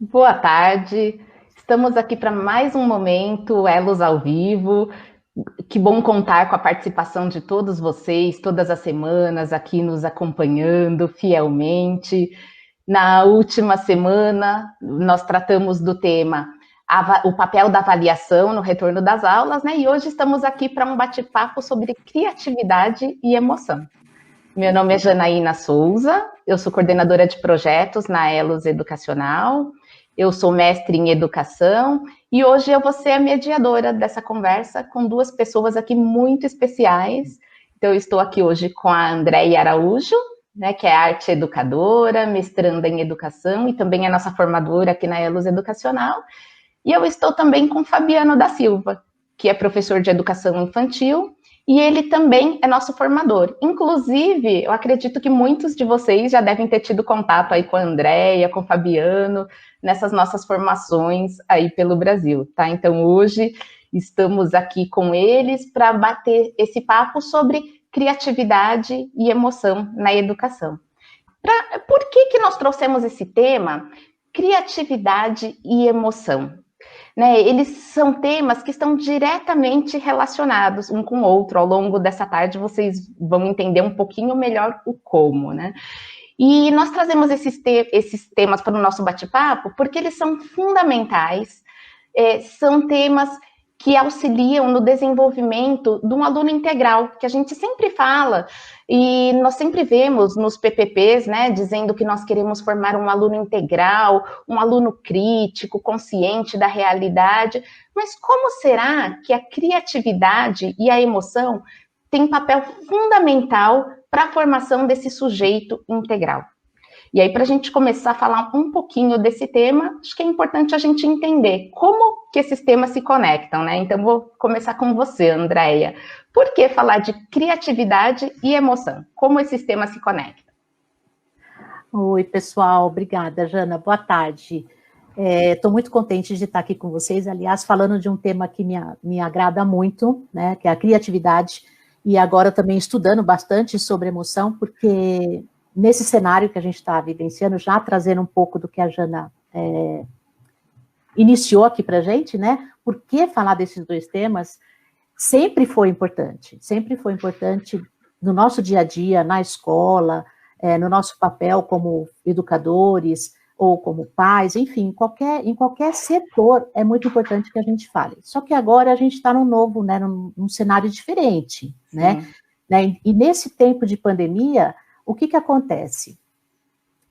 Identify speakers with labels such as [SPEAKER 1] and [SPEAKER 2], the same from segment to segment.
[SPEAKER 1] Boa tarde, estamos aqui para mais um momento, Elos ao vivo. Que bom contar com a participação de todos vocês, todas as semanas aqui nos acompanhando fielmente. Na última semana, nós tratamos do tema o papel da avaliação no retorno das aulas, né? E hoje estamos aqui para um bate-papo sobre criatividade e emoção. Meu nome é Janaína Souza, eu sou coordenadora de projetos na Elos Educacional, eu sou mestre em educação e hoje eu vou ser a mediadora dessa conversa com duas pessoas aqui muito especiais. Então, eu estou aqui hoje com a Andréia Araújo, né, que é arte educadora, mestranda em educação e também é nossa formadora aqui na Elos Educacional. E eu estou também com Fabiano da Silva, que é professor de educação infantil, e ele também é nosso formador. Inclusive, eu acredito que muitos de vocês já devem ter tido contato aí com a Andréia, com o Fabiano, nessas nossas formações aí pelo Brasil, tá? Então, hoje estamos aqui com eles para bater esse papo sobre criatividade e emoção na educação. Por que nós trouxemos esse tema? Criatividade e emoção, né? Eles são temas que estão diretamente relacionados um com o outro. Ao longo dessa tarde, vocês vão entender um pouquinho melhor o como, né? E nós trazemos esses temas para o nosso bate-papo porque eles são fundamentais, são temas que auxiliam no desenvolvimento de um aluno integral, que a gente sempre fala, e nós sempre vemos nos PPPs, né, dizendo que nós queremos formar um aluno integral, um aluno crítico, consciente da realidade, mas como será que a criatividade e a emoção têm papel fundamental para a formação desse sujeito integral? E aí, para a gente começar a falar um pouquinho desse tema, acho que é importante a gente entender como que esses temas se conectam, né? Então, vou começar com você, Andréia. Por que falar de criatividade e emoção? Como esses temas se conectam?
[SPEAKER 2] Oi, pessoal. Obrigada, Jana. Boa tarde. Estou muito contente de estar aqui com vocês. Aliás, falando de um tema que me agrada muito, né, que é a criatividade, e agora também estudando bastante sobre emoção, porque nesse cenário que a gente está vivenciando, já trazendo um pouco do que a Jana iniciou aqui para a gente, né? Por que falar desses dois temas? Sempre foi importante no nosso dia a dia, na escola, no nosso papel como educadores ou como pais, enfim, em qualquer setor é muito importante que a gente fale. Só que agora a gente está num novo, né, num cenário diferente, né? E nesse tempo de pandemia, o que acontece?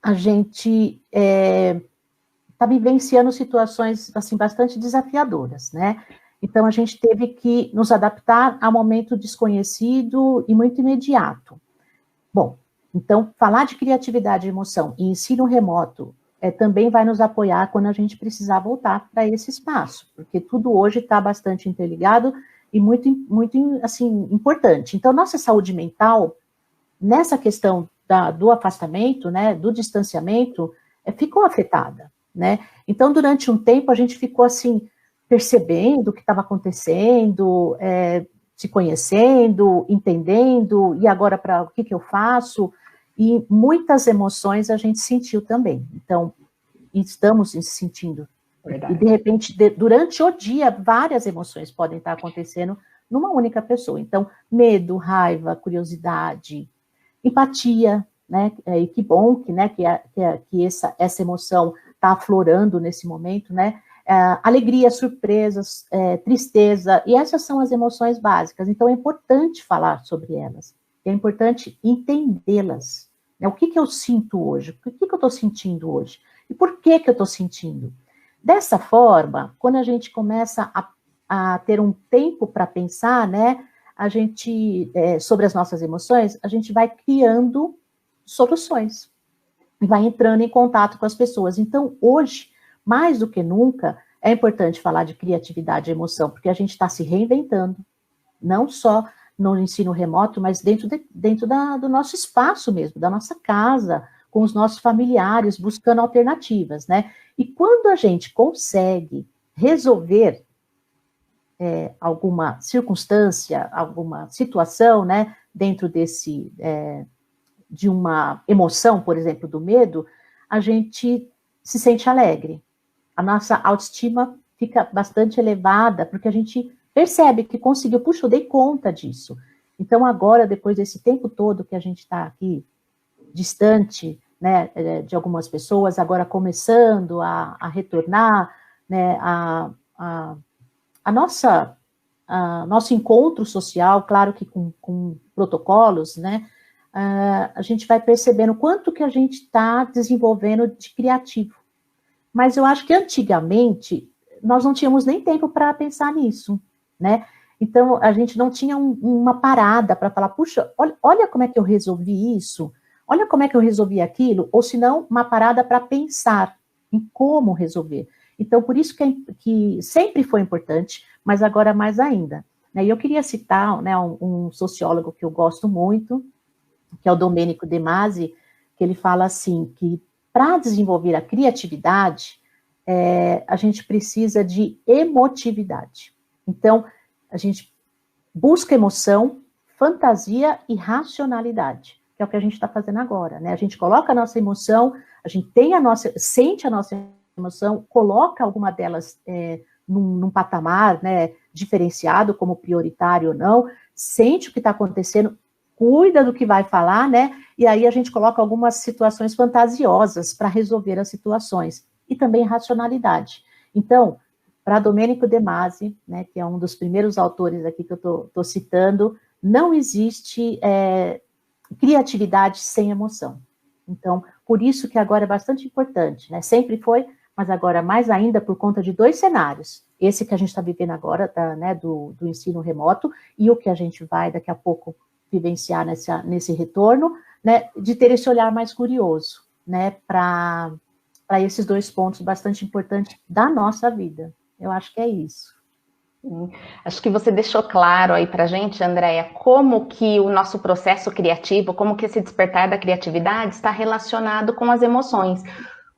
[SPEAKER 2] A gente está vivenciando situações assim bastante desafiadoras, né? Então a gente teve que nos adaptar a um momento desconhecido e muito imediato. Bom, então falar de criatividade e emoção e ensino remoto também vai nos apoiar quando a gente precisar voltar para esse espaço, porque tudo hoje está bastante interligado e muito, muito assim importante. Então nossa saúde mental nessa questão do afastamento, né, do distanciamento, ficou afetada, né? Então, durante um tempo, a gente ficou assim, percebendo o que estava acontecendo, se conhecendo, entendendo, e agora para o que eu faço? E muitas emoções a gente sentiu também. Então, estamos se sentindo.
[SPEAKER 1] Verdade.
[SPEAKER 2] E, de repente, durante o dia, várias emoções podem estar acontecendo numa única pessoa. Então, medo, raiva, curiosidade, empatia, né? E que bom que, né, que essa emoção está aflorando nesse momento, né? Alegria, surpresas, tristeza, e essas são as emoções básicas. Então é importante falar sobre elas, é importante entendê-las. Né? O que eu sinto hoje? O que eu estou sentindo hoje? E por que eu estou sentindo? Dessa forma, quando a gente começa a ter um tempo para pensar, né? A gente, sobre as nossas emoções, a gente vai criando soluções e vai entrando em contato com as pessoas. Então, hoje, mais do que nunca, é importante falar de criatividade e emoção, porque a gente está se reinventando, não só no ensino remoto, mas dentro do nosso espaço mesmo, da nossa casa, com os nossos familiares, buscando alternativas, né? E quando a gente consegue resolver alguma circunstância, alguma situação, né, dentro de uma emoção, por exemplo, do medo, a gente se sente alegre, a nossa autoestima fica bastante elevada, porque a gente percebe que conseguiu, puxa, eu dei conta disso. Então, agora, depois desse tempo todo que a gente está aqui, distante, né, de algumas pessoas, agora começando a retornar, né, nosso encontro social, claro que com protocolos, né, a gente vai percebendo quanto que a gente está desenvolvendo de criativo. Mas eu acho que antigamente nós não tínhamos nem tempo para pensar nisso, né? Então a gente não tinha uma parada para falar, puxa, olha como é que eu resolvi isso, olha como é que eu resolvi aquilo, ou se não, uma parada para pensar em como resolver. Então, por isso que sempre foi importante, mas agora mais ainda. E eu queria citar, né, um sociólogo que eu gosto muito, que é o Domênico De Masi, que ele fala assim, que para desenvolver a criatividade, a gente precisa de emotividade. Então, a gente busca emoção, fantasia e racionalidade, que é o que a gente está fazendo agora, né? A gente coloca a nossa emoção, a gente sente a nossa emoção, coloca alguma delas num patamar, né, diferenciado, como prioritário ou não, sente o que está acontecendo, cuida do que vai falar, né? E aí a gente coloca algumas situações fantasiosas para resolver as situações. E também racionalidade. Então, para Domênico De Masi, né, que é um dos primeiros autores aqui que eu estou citando, não existe criatividade sem emoção. Então, por isso que agora é bastante importante, né? Sempre foi, mas agora mais ainda por conta de 2 cenários. Esse que a gente está vivendo agora, né, do ensino remoto, e o que a gente vai daqui a pouco vivenciar nesse retorno, né, de ter esse olhar mais curioso, né, para esses 2 pontos bastante importantes da nossa vida. Eu acho que é isso.
[SPEAKER 1] Acho que você deixou claro aí para a gente, Andréia, como que o nosso processo criativo, como que esse despertar da criatividade está relacionado com as emoções.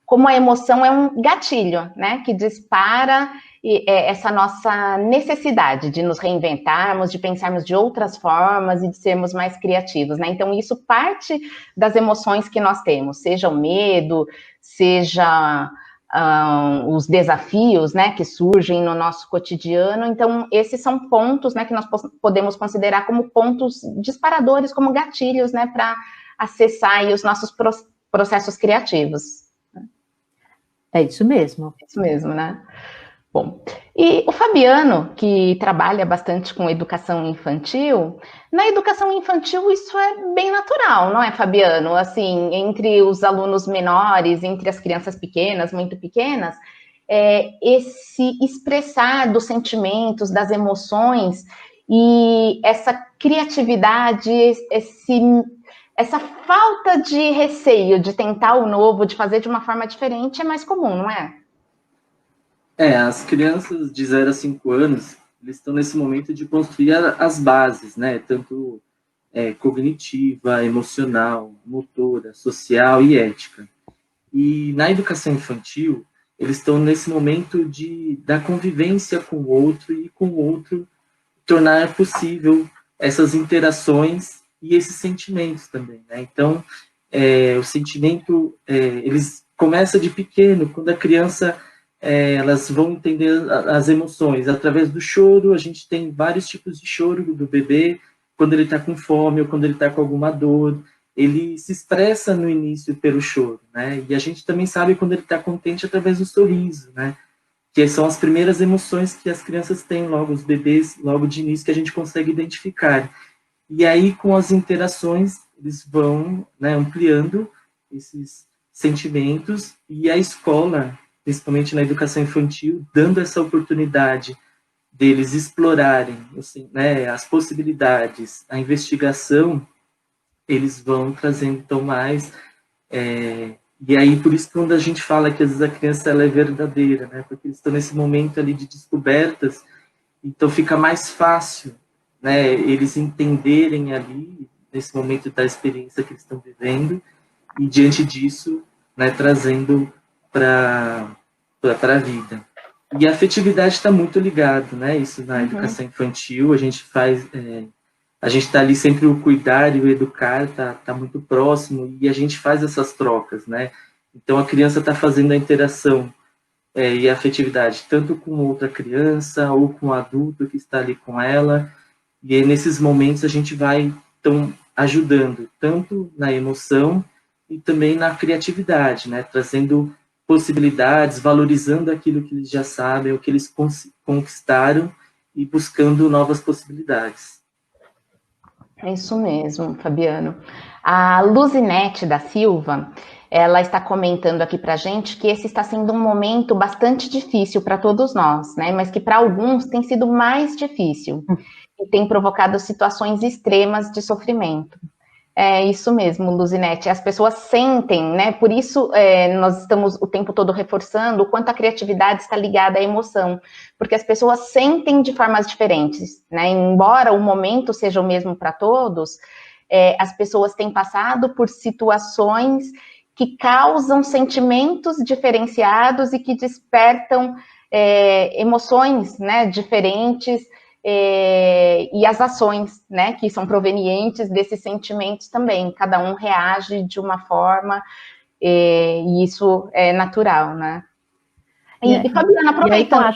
[SPEAKER 1] Como a emoção é um gatilho, né, que dispara essa nossa necessidade de nos reinventarmos, de pensarmos de outras formas e de sermos mais criativos, né? Então, isso parte das emoções que nós temos, seja o medo, seja os desafios, né, que surgem no nosso cotidiano. Então, esses são pontos, né, que nós podemos considerar como pontos disparadores, como gatilhos, né, para acessar aí os nossos processos criativos.
[SPEAKER 2] É isso mesmo.
[SPEAKER 1] É isso mesmo, né? Bom, e o Fabiano, que trabalha bastante com educação infantil, na educação infantil isso é bem natural, não é, Fabiano? Assim, entre os alunos menores, entre as crianças pequenas, muito pequenas, esse expressar dos sentimentos, das emoções e essa criatividade, essa falta de receio de tentar o novo, de fazer de uma forma diferente, é mais comum, não é?
[SPEAKER 3] As crianças de 0 a 5 anos, eles estão nesse momento de construir as bases, né? Tanto cognitiva, emocional, motora, social e ética. E na educação infantil, eles estão nesse momento da convivência com o outro e com o outro tornar possível essas interações e esses sentimentos também, né? Então, o sentimento, eles começam de pequeno, quando a criança, elas vão entender as emoções. Através do choro, a gente tem vários tipos de choro do bebê, quando ele está com fome ou quando ele está com alguma dor, ele se expressa no início pelo choro, né? E a gente também sabe quando ele está contente através do sorriso, né? Que são as primeiras emoções que as crianças têm, logo os bebês, logo de início, que a gente consegue identificar. E aí, com as interações, eles vão, né, ampliando esses sentimentos, e a escola, principalmente na educação infantil, dando essa oportunidade deles explorarem, assim, né, as possibilidades, a investigação, eles vão trazendo então mais, e aí por isso que quando a gente fala que às vezes a criança ela é verdadeira, né, porque eles estão nesse momento ali de descobertas, então fica mais fácil, né, eles entenderem ali, nesse momento da experiência que eles estão vivendo, e diante disso, né, trazendo para a vida. E a afetividade está muito ligado, né, isso na educação infantil, a gente faz, a gente está ali sempre o cuidar e o educar, tá muito próximo, e a gente faz essas trocas, né, então a criança está fazendo a interação e afetividade, tanto com outra criança ou com o adulto que está ali com ela. E aí, nesses momentos a gente vai então ajudando tanto na emoção e também na criatividade, né? Trazendo possibilidades, valorizando aquilo que eles já sabem, o que eles conquistaram e buscando novas possibilidades.
[SPEAKER 1] É isso mesmo, Fabiano. A Luzinete da Silva, ela está comentando aqui para a gente que esse está sendo um momento bastante difícil para todos nós, né? Mas que para alguns tem sido mais difícil e tem provocado situações extremas de sofrimento. É isso mesmo, Luzinete. As pessoas sentem, né? Por isso nós estamos o tempo todo reforçando o quanto a criatividade está ligada à emoção, porque as pessoas sentem de formas diferentes, né? Embora o momento seja o mesmo para todos, as pessoas têm passado por situações que causam sentimentos diferenciados e que despertam emoções, né, diferentes. E as ações, né, que são provenientes desses sentimentos também. Cada um reage de uma forma, e isso é natural, né? E Fabiana, aproveitando...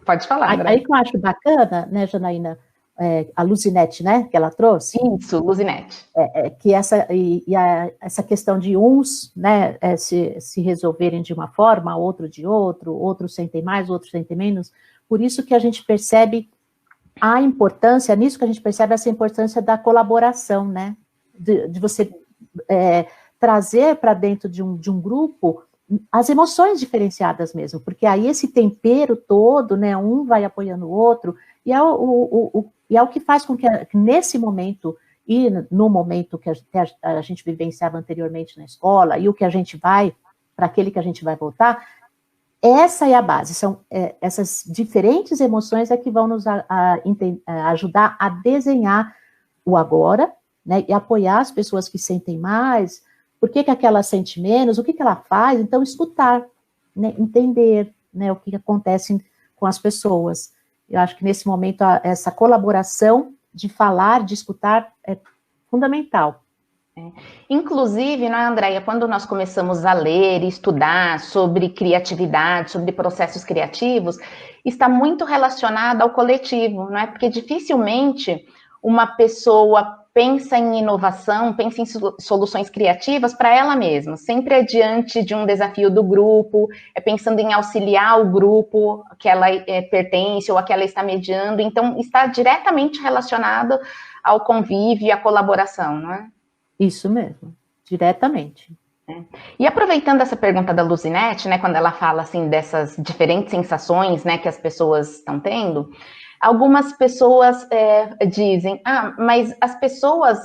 [SPEAKER 1] Pode falar, André.
[SPEAKER 2] Aí que eu acho bacana, né, Janaína, a Luzinete, né, que ela trouxe.
[SPEAKER 1] Isso, Luzinete.
[SPEAKER 2] Que essa questão de uns, né, se resolverem de uma forma, outro de outro, outros sentem mais, outros sentem menos. Por isso que a gente percebe a importância, nisso que a gente percebe essa importância da colaboração, né? De você trazer para dentro de um grupo as emoções diferenciadas mesmo, porque aí esse tempero todo, né? Um vai apoiando o outro, e é o que faz com que nesse momento, e no momento que a gente vivenciava anteriormente na escola, e o que a gente vai, para aquele que a gente vai voltar, essa é a base, são essas diferentes emoções que vão nos ajudar a desenhar o agora, né, e apoiar as pessoas que sentem mais, por que aquela sente menos, o que ela faz, então escutar, né, entender, né, o que acontece com as pessoas. Eu acho que nesse momento essa colaboração de falar, de escutar é fundamental.
[SPEAKER 1] Inclusive, né, Andréia, quando nós começamos a ler e estudar sobre criatividade, sobre processos criativos, está muito relacionado ao coletivo, não é? Porque dificilmente uma pessoa pensa em inovação, pensa em soluções criativas para ela mesma, sempre é diante de um desafio do grupo, é pensando em auxiliar o grupo que ela pertence ou a que ela está mediando, então está diretamente relacionado ao convívio e à colaboração, não é?
[SPEAKER 2] Isso mesmo, diretamente.
[SPEAKER 1] E aproveitando essa pergunta da Luzinete, né, quando ela fala assim dessas diferentes sensações, né, que as pessoas estão tendo, algumas pessoas dizem, mas as pessoas,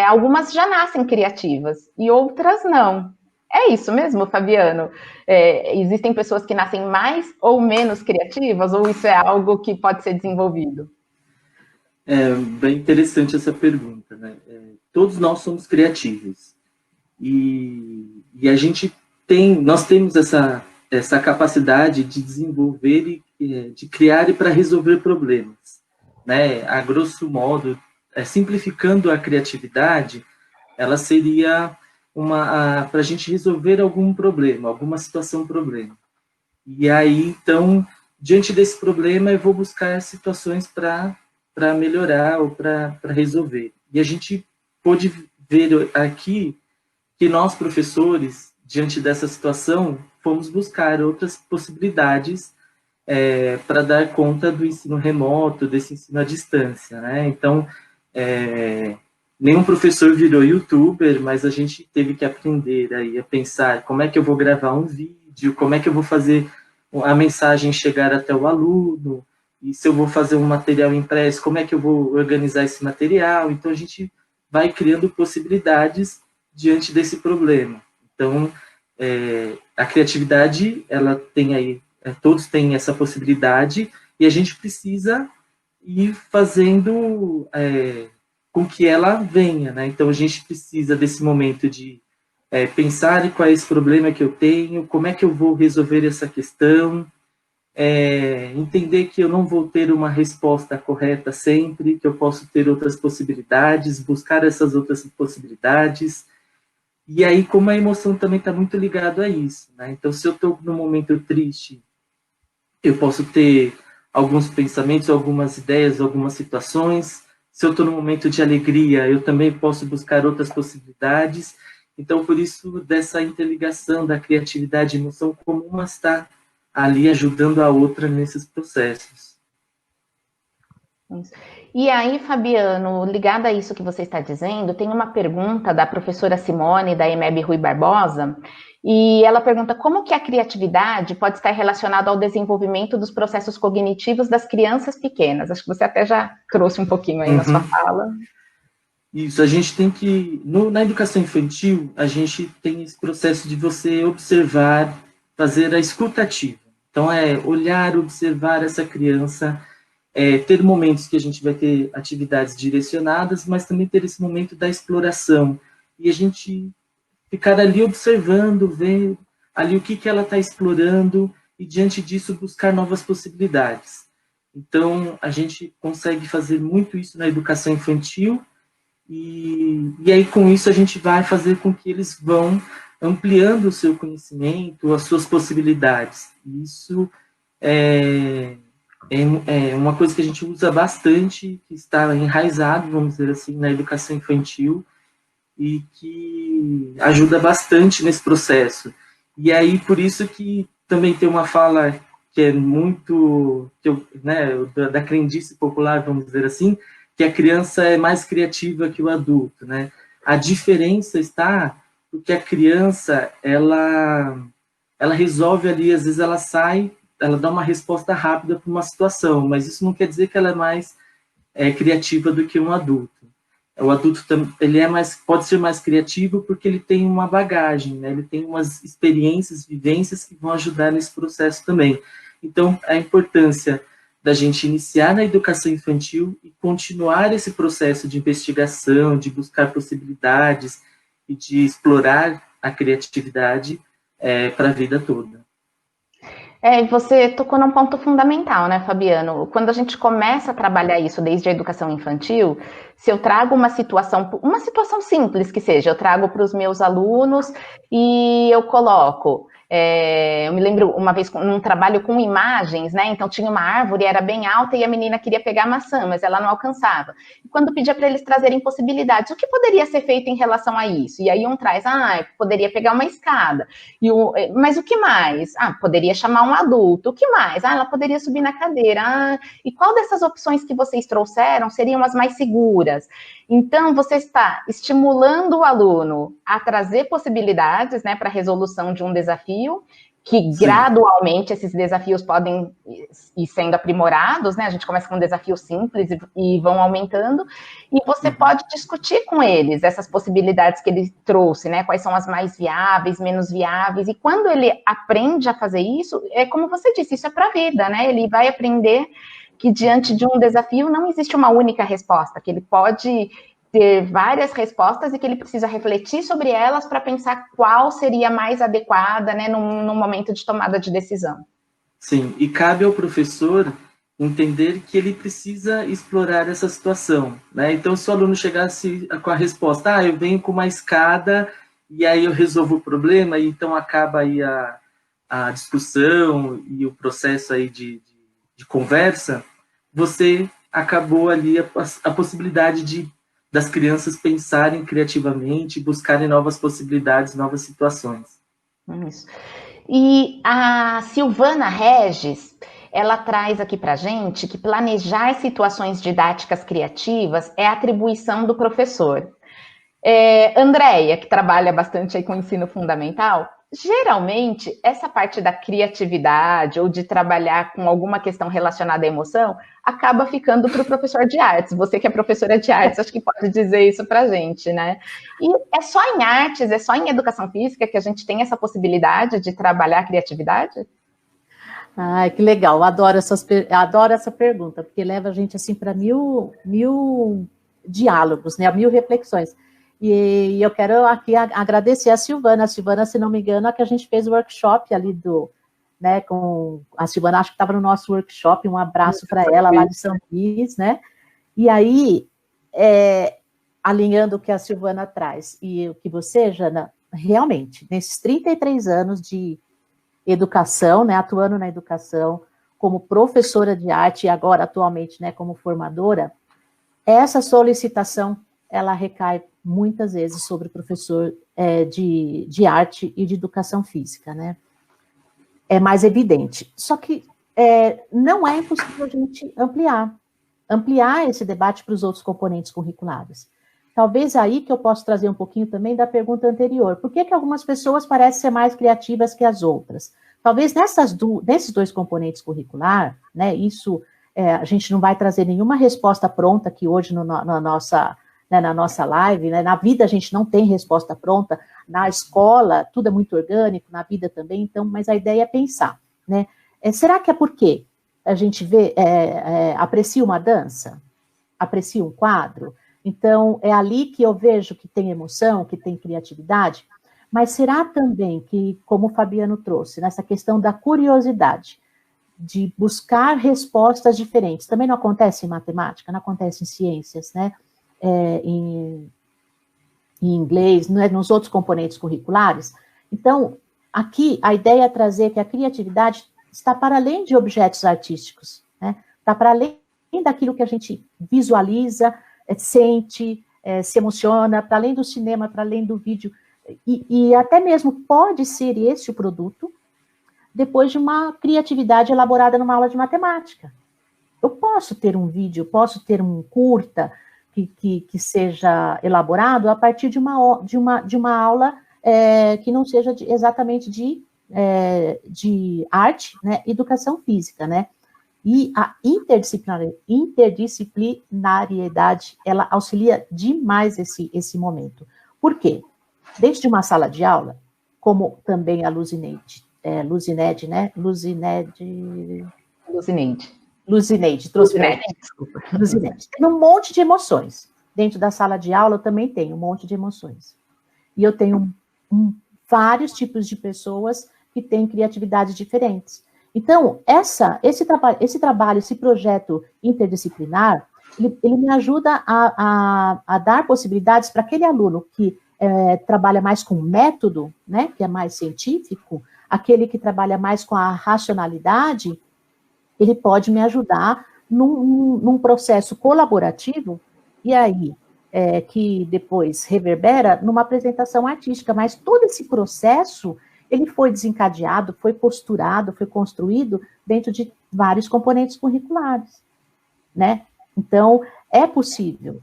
[SPEAKER 1] algumas já nascem criativas e outras não. É isso mesmo, Fabiano? Existem pessoas que nascem mais ou menos criativas, ou isso é algo que pode ser desenvolvido?
[SPEAKER 3] É bem interessante essa pergunta, né? Todos nós somos criativos e nós temos essa capacidade de desenvolver e de criar e para resolver problemas, né? A grosso modo, simplificando a criatividade, ela seria para a gente resolver algum problema, alguma problema. E aí, então, diante desse problema, eu vou buscar situações para melhorar ou para resolver. E a gente pôde ver aqui que nós, professores, diante dessa situação, fomos buscar outras possibilidades para dar conta do ensino remoto, desse ensino à distância, né? Então, nenhum professor virou youtuber, mas a gente teve que aprender aí a pensar como é que eu vou gravar um vídeo, como é que eu vou fazer a mensagem chegar até o aluno, e se eu vou fazer um material impresso, como é que eu vou organizar esse material? Então, a gente vai criando possibilidades diante desse problema. Então, a criatividade, ela tem aí, todos têm essa possibilidade, e a gente precisa ir fazendo com que ela venha, né? Então, a gente precisa desse momento de pensar em qual é esse problema que eu tenho, como é que eu vou resolver essa questão, entender que eu não vou ter uma resposta correta sempre, que eu posso ter outras possibilidades, buscar essas outras possibilidades, E aí, como a emoção também está muito ligada a isso, né? Então, se eu estou num momento triste, eu posso ter alguns pensamentos, algumas ideias, algumas situações. Se eu estou num momento de alegria, eu também posso buscar outras possibilidades. Então, por isso, dessa interligação da criatividade e emoção, como uma está ali ajudando a outra nesses processos.
[SPEAKER 1] E aí, Fabiano, ligado a isso que você está dizendo, tem uma pergunta da professora Simone, da EMEB Rui Barbosa, e ela pergunta como que a criatividade pode estar relacionada ao desenvolvimento dos processos cognitivos das crianças pequenas. Acho que você até já trouxe um pouquinho aí na sua fala.
[SPEAKER 3] Isso, a gente tem que, na educação infantil, a gente tem esse processo de você observar, fazer a escuta ativa. Então, é olhar, observar essa criança, ter momentos que a gente vai ter atividades direcionadas, mas também ter esse momento da exploração. E a gente ficar ali observando, ver ali o que ela está explorando e, diante disso, buscar novas possibilidades. Então, a gente consegue fazer muito isso na educação infantil e aí, com isso, a gente vai fazer com que eles vão ampliando o seu conhecimento, as suas possibilidades. Isso é uma coisa que a gente usa bastante, que está enraizado, vamos dizer assim, na educação infantil e que ajuda bastante nesse processo. E aí, por isso que também tem uma fala que é muito, da crendice popular, vamos dizer assim, que a criança é mais criativa que o adulto, né? A diferença está porque a criança, ela resolve ali, às vezes ela sai, ela dá uma resposta rápida para uma situação, mas isso não quer dizer que ela é mais criativa do que um adulto. O adulto ele pode ser mais criativo porque ele tem uma bagagem, né? Ele tem umas experiências, vivências que vão ajudar nesse processo também. Então, a importância da gente iniciar na educação infantil e continuar esse processo de investigação, de buscar possibilidades e de explorar a criatividade para a vida toda.
[SPEAKER 1] Você tocou num ponto fundamental, né, Fabiano? Quando a gente começa a trabalhar isso desde a educação infantil, se eu trago uma situação simples que seja, eu trago para os meus alunos e eu coloco. Eu me lembro uma vez num trabalho com imagens, né? Então tinha uma árvore, era bem alta e a menina queria pegar a maçã, mas ela não alcançava. E quando pedia para eles trazerem possibilidades, o que poderia ser feito em relação a isso? E aí um traz, poderia pegar uma escada. Mas o que mais? Poderia chamar um adulto. O que mais? Ela poderia subir na cadeira. E qual dessas opções que vocês trouxeram seriam as mais seguras? Então, você está estimulando o aluno a trazer possibilidades, né, para a resolução de um desafio, que gradualmente esses desafios podem ir sendo aprimorados, né? A gente começa com um desafio simples e vão aumentando, e você pode discutir com eles essas possibilidades que ele trouxe, né? Quais são as mais viáveis, menos viáveis, e quando ele aprende a fazer isso, é como você disse, isso é para a vida, né? Ele vai aprender que diante de um desafio não existe uma única resposta, que ele pode ter várias respostas e que ele precisa refletir sobre elas para pensar qual seria mais adequada, né, num momento de tomada de decisão.
[SPEAKER 3] Sim, e cabe ao professor entender que ele precisa explorar essa situação, né? Então, se o aluno chegasse com a resposta, eu venho com uma escada e aí eu resolvo o problema, e então acaba aí a discussão e o processo aí de conversa, você acabou ali a possibilidade das crianças pensarem criativamente, buscarem novas possibilidades, novas situações.
[SPEAKER 1] Isso. E a Silvana Regis, ela traz aqui para a gente que planejar situações didáticas criativas é atribuição do professor. Andréia, que trabalha bastante aí com ensino fundamental, geralmente essa parte da criatividade ou de trabalhar com alguma questão relacionada à emoção acaba ficando para o professor de artes. Você que é professora de artes, acho que pode dizer isso para a gente, né? E é só em artes, é só em educação física que a gente tem essa possibilidade de trabalhar a criatividade?
[SPEAKER 2] Ai, que legal, adoro essa pergunta, porque leva a gente assim para mil diálogos, né? 1000 reflexões. E eu quero aqui agradecer a Silvana. A Silvana, se não me engano, é que a gente fez o workshop ali com a Silvana, acho que estava no nosso workshop, um abraço para ela lá de São Luís, né? E aí, alinhando o que a Silvana traz e o que você, Jana, realmente, nesses 33 anos de educação, né, atuando na educação, como professora de arte e agora atualmente, né, como formadora, essa solicitação, ela recai muitas vezes sobre o professor de arte e de educação física, né? É mais evidente. Só que não é impossível a gente ampliar esse debate para os outros componentes curriculares. Talvez aí que eu posso trazer um pouquinho também da pergunta anterior. Por que algumas pessoas parecem ser mais criativas que as outras? Talvez nesses dois componentes curriculares, né, isso a gente não vai trazer nenhuma resposta pronta aqui hoje na nossa live, né, na vida a gente não tem resposta pronta, na escola tudo é muito orgânico, na vida também, então, mas a ideia é pensar, né? Será que é porque a gente aprecia uma dança? Aprecia um quadro? Então, é ali que eu vejo que tem emoção, que tem criatividade, mas será também que, como o Fabiano trouxe, nessa questão da curiosidade, de buscar respostas diferentes, também não acontece em matemática, não acontece em ciências, né? Em inglês, né? Nos outros componentes curriculares. Então, aqui, a ideia é trazer que a criatividade está para além de objetos artísticos, né? Está para além daquilo que a gente visualiza, sente, se emociona, para além do cinema, para além do vídeo, e até mesmo pode ser esse o produto depois de uma criatividade elaborada numa aula de matemática. Eu posso ter um vídeo, posso ter um curta que seja elaborado a partir de uma aula que não seja exatamente de arte, né, educação física, né? E a interdisciplinariedade, ela auxilia demais esse momento. Por quê? Dentro de uma sala de aula, como também a Luzineide trouxe para gente, desculpa, Luzineide. Tem um monte de emoções. Dentro da sala de aula eu também tenho um monte de emoções. E eu tenho vários tipos de pessoas que têm criatividades diferentes. Então, esse trabalho, esse projeto interdisciplinar, ele me ajuda a dar possibilidades para aquele aluno que trabalha mais com método, né, que é mais científico, aquele que trabalha mais com a racionalidade, ele pode me ajudar num processo colaborativo, e aí, que depois reverbera numa apresentação artística, mas todo esse processo, ele foi desencadeado, foi posturado, foi construído dentro de vários componentes curriculares, né? Então, é possível.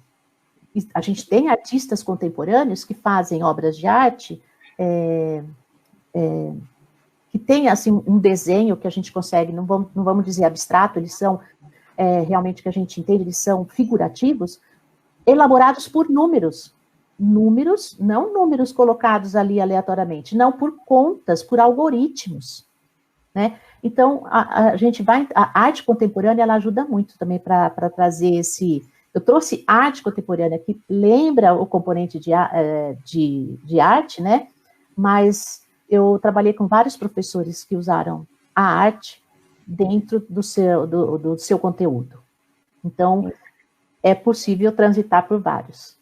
[SPEAKER 2] A gente tem artistas contemporâneos que fazem obras de arte que tem, assim, um desenho que a gente consegue, não vamos dizer abstrato, eles são realmente, que a gente entende, eles são figurativos, elaborados por números, não números colocados ali aleatoriamente, não por contas, por algoritmos, né? Então, a arte contemporânea, ela ajuda muito também para trazer eu trouxe arte contemporânea, que lembra o componente de arte, né? Mas eu trabalhei com vários professores que usaram a arte dentro do seu conteúdo. Então, é possível transitar por vários.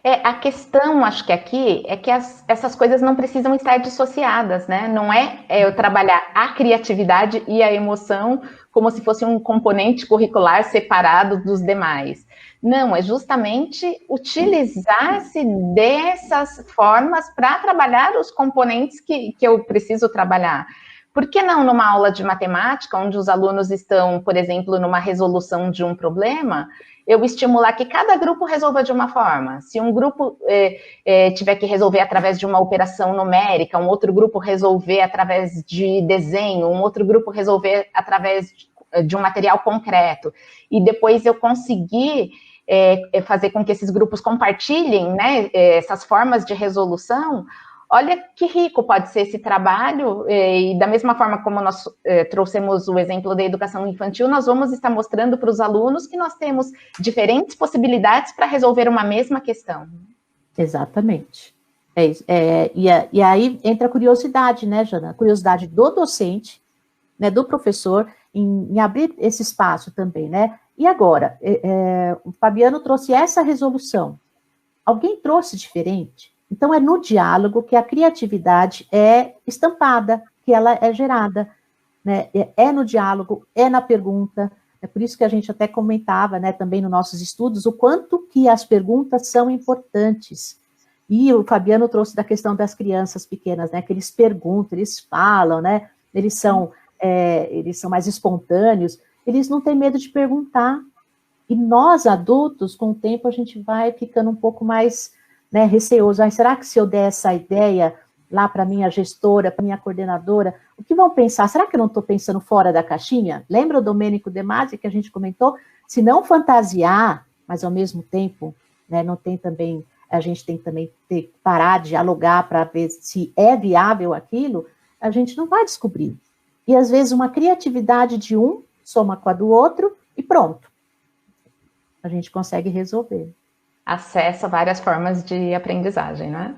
[SPEAKER 1] A questão, acho que aqui, é que essas coisas não precisam estar dissociadas, né? Não é eu trabalhar a criatividade e a emoção como se fosse um componente curricular separado dos demais. Não, é justamente utilizar-se dessas formas para trabalhar os componentes que eu preciso trabalhar. Por que não numa aula de matemática, onde os alunos estão, por exemplo, numa resolução de um problema, eu estimular que cada grupo resolva de uma forma. Se um grupo tiver que resolver através de uma operação numérica, um outro grupo resolver através de desenho, um outro grupo resolver através de um material concreto, e depois eu conseguir fazer com que esses grupos compartilhem, né, essas formas de resolução. Olha que rico pode ser esse trabalho, e da mesma forma como nós trouxemos o exemplo da educação infantil, nós vamos estar mostrando para os alunos que nós temos diferentes possibilidades para resolver uma mesma questão.
[SPEAKER 2] Exatamente. E aí entra a curiosidade, né, Jana? A curiosidade do docente, né, do professor, em abrir esse espaço também, né? E agora, o Fabiano trouxe essa resolução. Alguém trouxe diferente? Então, é no diálogo que a criatividade é estampada, que ela é gerada, né? É no diálogo, é na pergunta. É por isso que a gente até comentava, né, também nos nossos estudos, o quanto que as perguntas são importantes. E o Fabiano trouxe da questão das crianças pequenas, né, que eles perguntam, eles falam, né, eles são mais espontâneos, eles não têm medo de perguntar. E nós, adultos, com o tempo, a gente vai ficando um pouco mais, né, receoso. Será que se eu der essa ideia lá para minha gestora, para minha coordenadora, o que vão pensar? Será que eu não estou pensando fora da caixinha? Lembra o Domênico De Masi que a gente comentou? Se não fantasiar, mas ao mesmo tempo, né, não tem também, a gente tem também que parar de dialogar para ver se é viável aquilo, a gente não vai descobrir. E às vezes uma criatividade de um soma com a do outro e pronto. A gente consegue resolver.
[SPEAKER 1] Acessa várias formas de aprendizagem, né?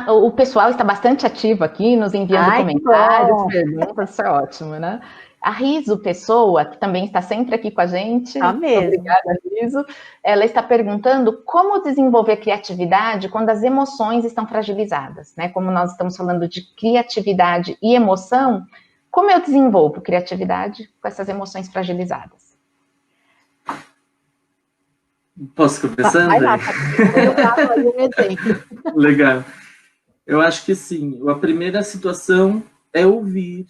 [SPEAKER 1] O pessoal está bastante ativo aqui, nos enviando comentários, perguntas, isso é ótimo, né? A Riso Pessoa, que também está sempre aqui com a gente, obrigada, Riso, ela está perguntando como desenvolver criatividade quando as emoções estão fragilizadas, né? Como nós estamos falando de criatividade e emoção, como eu desenvolvo criatividade com essas emoções fragilizadas?
[SPEAKER 3] Posso começar?
[SPEAKER 2] Vai lá, eu faço aí um exemplo.
[SPEAKER 3] Legal. Eu acho que sim. A primeira situação é ouvir,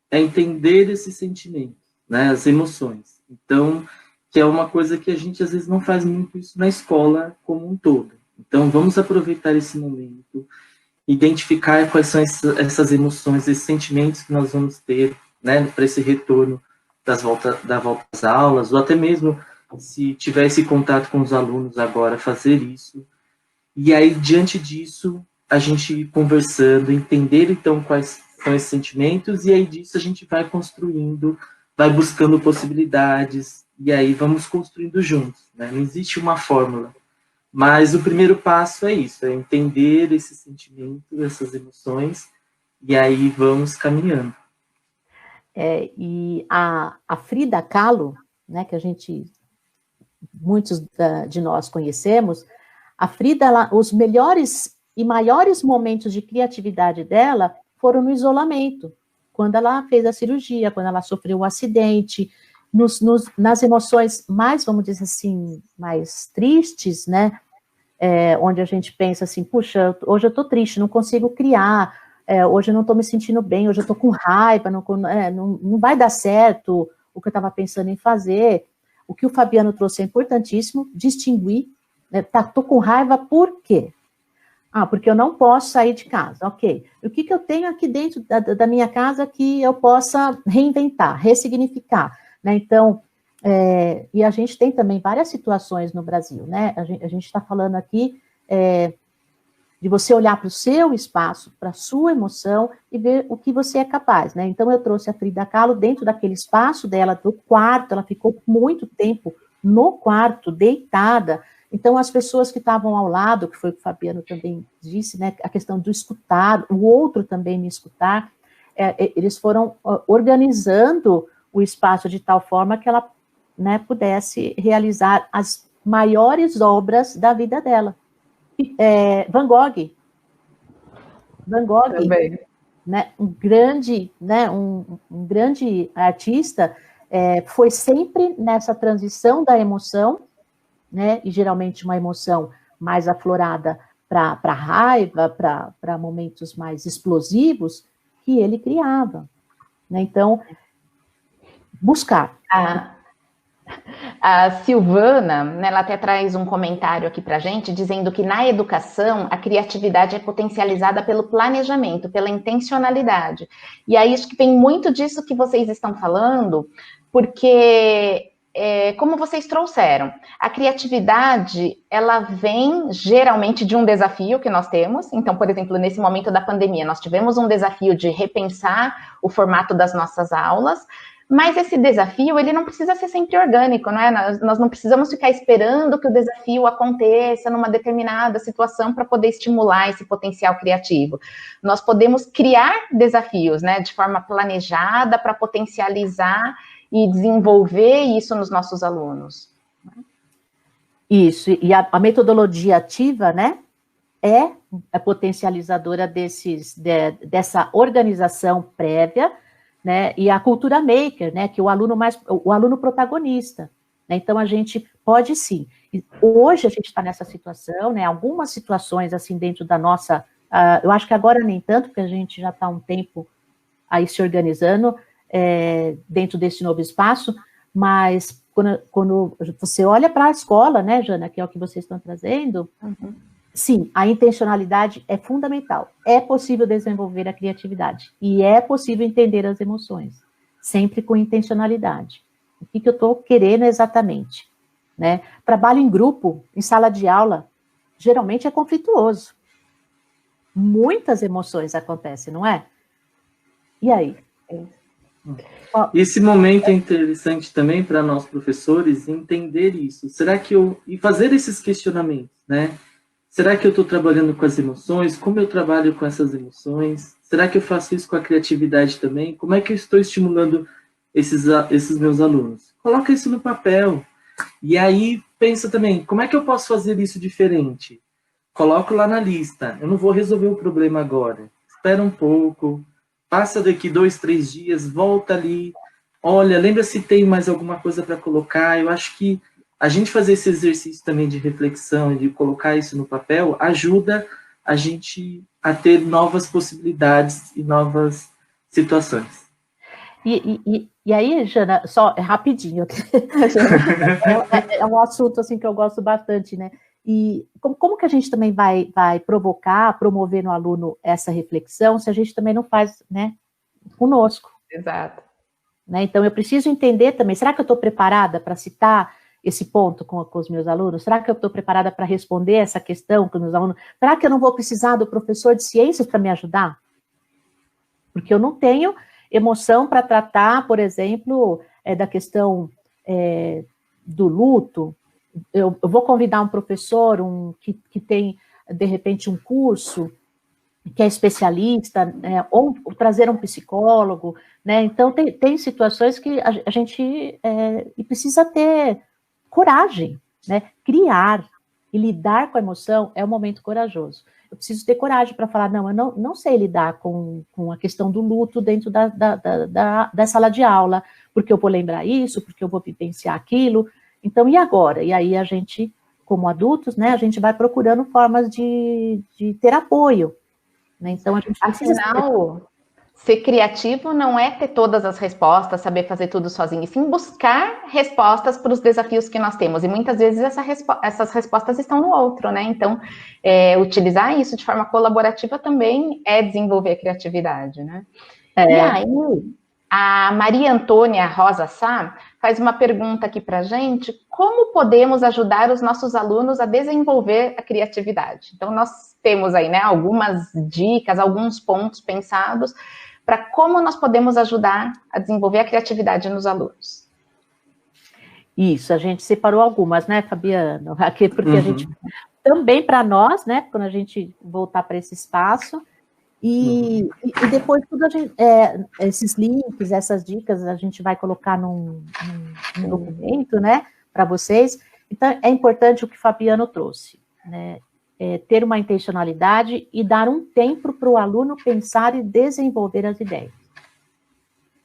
[SPEAKER 3] é entender esse sentimento, né? As emoções. Então, que é uma coisa que a gente às vezes não faz muito isso na escola como um todo. Então, vamos aproveitar esse momento, identificar quais são essas emoções, esses sentimentos que nós vamos ter, né? Para esse retorno da volta às aulas, ou até mesmo se tiver esse contato com os alunos agora, fazer isso. E aí, diante disso, a gente conversando, entender, então, quais são esses sentimentos, e aí disso a gente vai construindo, vai buscando possibilidades, e aí vamos construindo juntos, né? Não existe uma fórmula. Mas o primeiro passo é isso, é entender esse sentimento, essas emoções, e aí vamos caminhando.
[SPEAKER 2] E a Frida Kahlo, né, que muitos de nós conhecemos, a Frida, os melhores e maiores momentos de criatividade dela foram no isolamento, quando ela fez a cirurgia, quando ela sofreu um acidente, nas emoções mais, vamos dizer assim, mais tristes, né, onde a gente pensa assim, puxa, hoje eu estou triste, não consigo criar, hoje eu não estou me sentindo bem, hoje eu estou com raiva, não vai dar certo o que eu estava pensando em fazer. O que o Fabiano trouxe é importantíssimo, distinguir, né? Tô com raiva por quê? Porque eu não posso sair de casa, ok. O que eu tenho aqui dentro da minha casa que eu possa reinventar, ressignificar, né? Então, e a gente tem também várias situações no Brasil, né? A gente está falando aqui de você olhar para o seu espaço, para a sua emoção e ver o que você é capaz, né? Então, eu trouxe a Frida Kahlo dentro daquele espaço dela, do quarto, ela ficou muito tempo no quarto, deitada. Então, as pessoas que estavam ao lado, que foi o que o Fabiano também disse, né? A questão do escutar, o outro também me escutar, eles foram organizando o espaço de tal forma que ela, né, pudesse realizar as maiores obras da vida dela. Van Gogh, né, um grande artista, foi sempre nessa transição da emoção, né, e geralmente uma emoção mais aflorada para raiva, para momentos mais explosivos, que ele criava, né? Então, buscar.
[SPEAKER 1] A Silvana, né, ela até traz um comentário aqui para a gente, dizendo que na educação a criatividade é potencializada pelo planejamento, pela intencionalidade. E aí acho que vem muito disso que vocês estão falando, porque, como vocês trouxeram, a criatividade, ela vem geralmente de um desafio que nós temos. Então, por exemplo, nesse momento da pandemia, nós tivemos um desafio de repensar o formato das nossas aulas, mas esse desafio, ele não precisa ser sempre orgânico, não é? Nós não precisamos ficar esperando que o desafio aconteça numa determinada situação para poder estimular esse potencial criativo. Nós podemos criar desafios, né, de forma planejada para potencializar e desenvolver isso nos nossos alunos.
[SPEAKER 2] Isso, e a metodologia ativa, né, é a potencializadora dessa organização prévia, né, e a cultura maker, né, que é o aluno protagonista, né, então a gente pode sim, hoje a gente está nessa situação, né, algumas situações assim dentro da nossa, eu acho que agora nem tanto, porque a gente já está há um tempo aí se organizando dentro desse novo espaço, mas quando você olha para a escola, né, Jana, que é o que vocês estão trazendo, sim, a intencionalidade é fundamental. É possível desenvolver a criatividade e é possível entender as emoções, sempre com intencionalidade. O que eu estou querendo exatamente, né? Trabalho em grupo, em sala de aula, geralmente é conflituoso. Muitas emoções acontecem, não é? E aí?
[SPEAKER 3] Esse momento é interessante também para nós professores entender isso. Será que e fazer esses questionamentos, né? Será que eu estou trabalhando com as emoções? Como eu trabalho com essas emoções? Será que eu faço isso com a criatividade também? Como é que eu estou estimulando esses meus alunos? Coloca isso no papel. E aí, pensa também, como é que eu posso fazer isso diferente? Coloco lá na lista. Eu não vou resolver o problema agora. Espera um pouco. Passa daqui 2, 3 dias, volta ali. Olha, lembra se tem mais alguma coisa para colocar. Eu acho que a gente fazer esse exercício também de reflexão e de colocar isso no papel ajuda a gente a ter novas possibilidades e novas situações.
[SPEAKER 2] E aí, Jana, só rapidinho, é um assunto assim que eu gosto bastante, né? E como que a gente também vai provocar, promover no aluno essa reflexão, se a gente também não faz, né, conosco?
[SPEAKER 1] Exato.
[SPEAKER 2] Né? Então, eu preciso entender também, será que eu estou preparada para citar esse ponto com os meus alunos? Será que eu estou preparada para responder essa questão com os meus alunos? Será que eu não vou precisar do professor de ciências para me ajudar? Porque eu não tenho emoção para tratar, por exemplo, da questão do luto. Eu vou convidar um professor que tem, de repente, um curso, que é especialista, ou trazer um psicólogo, né? Então, tem situações que a gente precisa ter coragem, né? Criar e lidar com a emoção é um momento corajoso. Eu preciso ter coragem para falar, não, eu não sei lidar com a questão do luto dentro da sala de aula, porque eu vou lembrar isso, porque eu vou vivenciar aquilo. Então, e agora? E aí a gente, como adultos, né, a gente vai procurando formas de ter apoio. Né? Então, a gente precisa...
[SPEAKER 1] Afinal, ser criativo não é ter todas as respostas, saber fazer tudo sozinho, e sim buscar respostas para os desafios que nós temos. E muitas vezes essas respostas estão no outro, né? Então, utilizar isso de forma colaborativa também é desenvolver a criatividade, né? E aí, a Maria Antônia Rosa Sá faz uma pergunta aqui para a gente: como podemos ajudar os nossos alunos a desenvolver a criatividade? Então, nós temos aí, né, algumas dicas, alguns pontos pensados para como nós podemos ajudar a desenvolver a criatividade nos alunos.
[SPEAKER 2] Isso, a gente separou algumas, né, Fabiano? Aqui, porque a gente, também para nós, né, quando a gente voltar para esse espaço, e depois tudo esses links, essas dicas, a gente vai colocar num documento, né, para vocês. Então, é importante o que o Fabiano trouxe, né, ter uma intencionalidade e dar um tempo para o aluno pensar e desenvolver as ideias.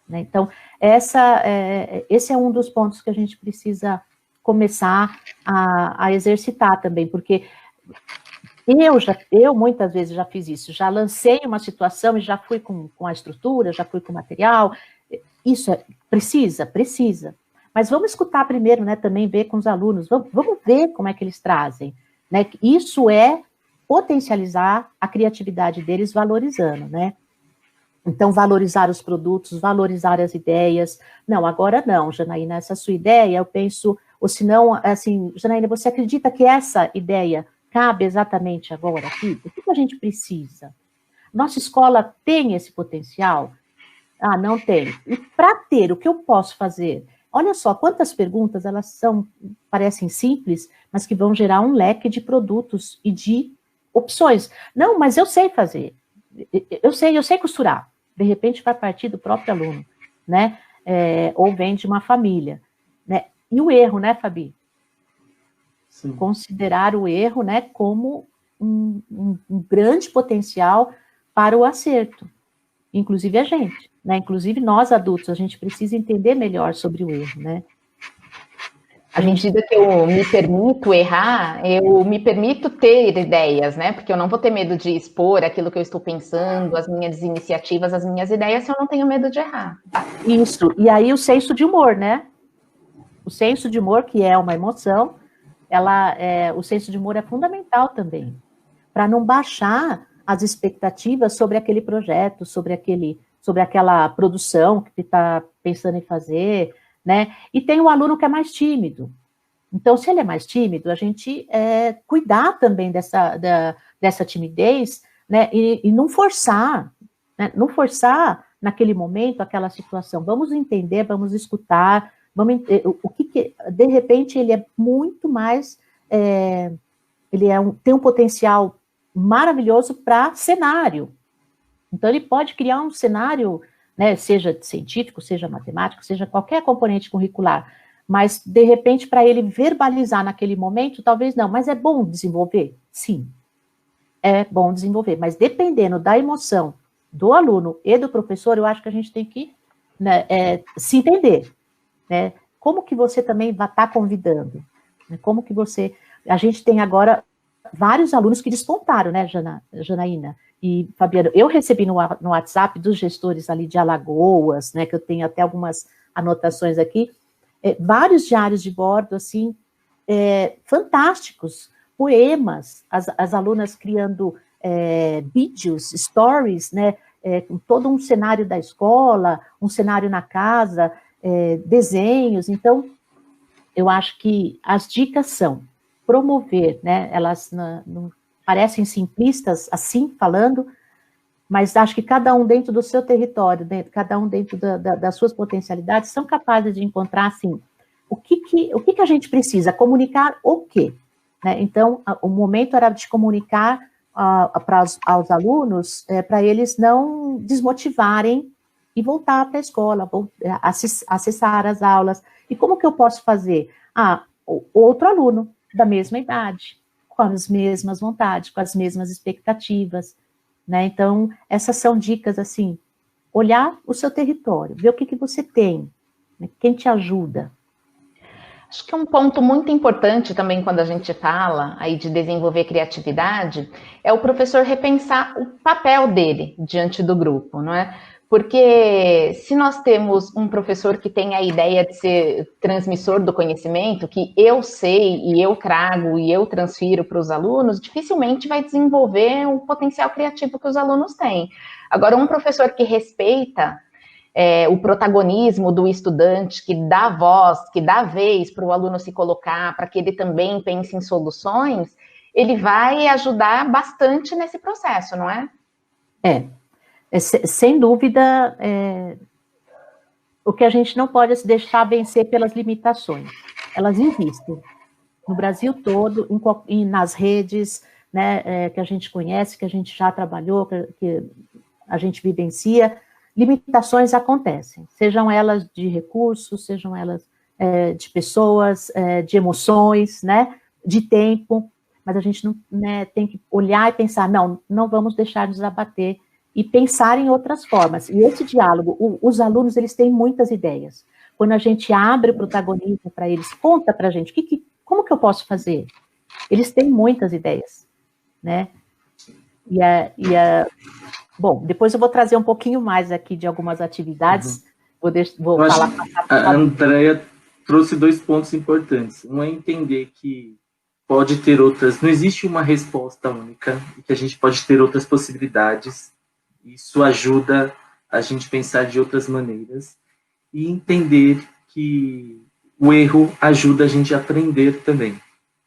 [SPEAKER 2] Né? Então, esse é um dos pontos que a gente precisa começar a exercitar também, porque eu muitas vezes já fiz isso, já lancei uma situação e já fui com a estrutura, já fui com o material, isso precisa, mas vamos escutar primeiro, né, também ver com os alunos, vamos ver como é que eles trazem, né, isso é potencializar a criatividade deles valorizando, né, então valorizar os produtos, valorizar as ideias, não, agora não, Janaína, essa sua ideia, eu penso, ou se não, assim, Janaína, você acredita que essa ideia cabe exatamente agora aqui? O que a gente precisa? Nossa escola tem esse potencial? Ah, não tem. E para ter, o que eu posso fazer? Olha só, quantas perguntas, elas parecem simples, mas que vão gerar um leque de produtos e de opções. Não, mas eu sei fazer. Eu sei costurar. De repente vai partir do próprio aluno, né? Ou vem de uma família. Né? E o erro, né, Fabi? Sim. Considerar o erro, né, como um grande potencial para o acerto, inclusive a gente, né? Inclusive nós adultos, a gente precisa entender melhor sobre o erro, né?
[SPEAKER 1] À medida que eu me permito errar, eu me permito ter ideias, né? Porque eu não vou ter medo de expor aquilo que eu estou pensando, as minhas iniciativas, as minhas ideias, se eu não tenho medo de errar.
[SPEAKER 2] Isso, e aí o senso de humor, né? O senso de humor, que é uma emoção, o senso de humor é fundamental também, para não baixar as expectativas sobre aquele projeto, sobre aquela produção que está pensando em fazer, né? E tem o aluno que é mais tímido. Então, se ele é mais tímido, a gente cuidar também dessa timidez, né? E não forçar, né? Não forçar naquele momento aquela situação. Vamos entender, vamos escutar, de repente ele é muito mais, tem um potencial maravilhoso para cenário. Então, ele pode criar um cenário, né, seja científico, seja matemático, seja qualquer componente curricular, mas, de repente, para ele verbalizar naquele momento, talvez não, mas é bom desenvolver? Sim, é bom desenvolver, mas dependendo da emoção do aluno e do professor, eu acho que a gente tem que, né, se entender, né? Como que você também vai estar convidando? Né? A gente tem agora vários alunos que despontaram, né, Janaína e Fabiano? Eu recebi no WhatsApp dos gestores ali de Alagoas, né, que eu tenho até algumas anotações aqui, vários diários de bordo, assim, fantásticos, poemas, as alunas criando vídeos, stories, né, com todo um cenário da escola, um cenário na casa, desenhos. Então, eu acho que as dicas são promover, né, elas não parecem simplistas, assim, falando, mas acho que cada um dentro do seu território, cada um dentro das suas potencialidades, são capazes de encontrar, assim, o que a gente precisa? Comunicar o quê? Né? Então, o momento era de comunicar aos alunos, para eles não desmotivarem e voltar para a escola, acessar as aulas. E como que eu posso fazer? Outro aluno da mesma idade, com as mesmas vontades, com as mesmas expectativas, né? Então, essas são dicas, assim, olhar o seu território, ver o que você tem, né? Quem te ajuda.
[SPEAKER 1] Acho que um ponto muito importante também quando a gente fala aí de desenvolver criatividade é o professor repensar o papel dele diante do grupo, não é? Porque se nós temos um professor que tem a ideia de ser transmissor do conhecimento, que eu sei e eu trago e eu transfiro para os alunos, dificilmente vai desenvolver o potencial criativo que os alunos têm. Agora, um professor que respeita o protagonismo do estudante, que dá voz, que dá vez para o aluno se colocar, para que ele também pense em soluções, ele vai ajudar bastante nesse processo, não é?
[SPEAKER 2] Sem dúvida, o que a gente não pode é se deixar vencer pelas limitações. Elas existem no Brasil todo, nas redes, né, que a gente conhece, que a gente já trabalhou, que a gente vivencia. Limitações acontecem, sejam elas de recursos, sejam elas de pessoas, de emoções, né, de tempo, mas a gente não, né, tem que olhar e pensar, não vamos deixar nos abater e pensar em outras formas. E esse diálogo, os alunos, eles têm muitas ideias. Quando a gente abre o protagonismo para eles, conta para a gente, como que eu posso fazer? Eles têm muitas ideias, né? Bom, depois eu vou trazer um pouquinho mais aqui de algumas atividades. Vou falar.
[SPEAKER 3] A Andrea trouxe 2 pontos importantes. Um é entender que pode ter outras, não existe uma resposta única, e que a gente pode ter outras possibilidades. Isso ajuda a gente pensar de outras maneiras e entender que o erro ajuda a gente a aprender também,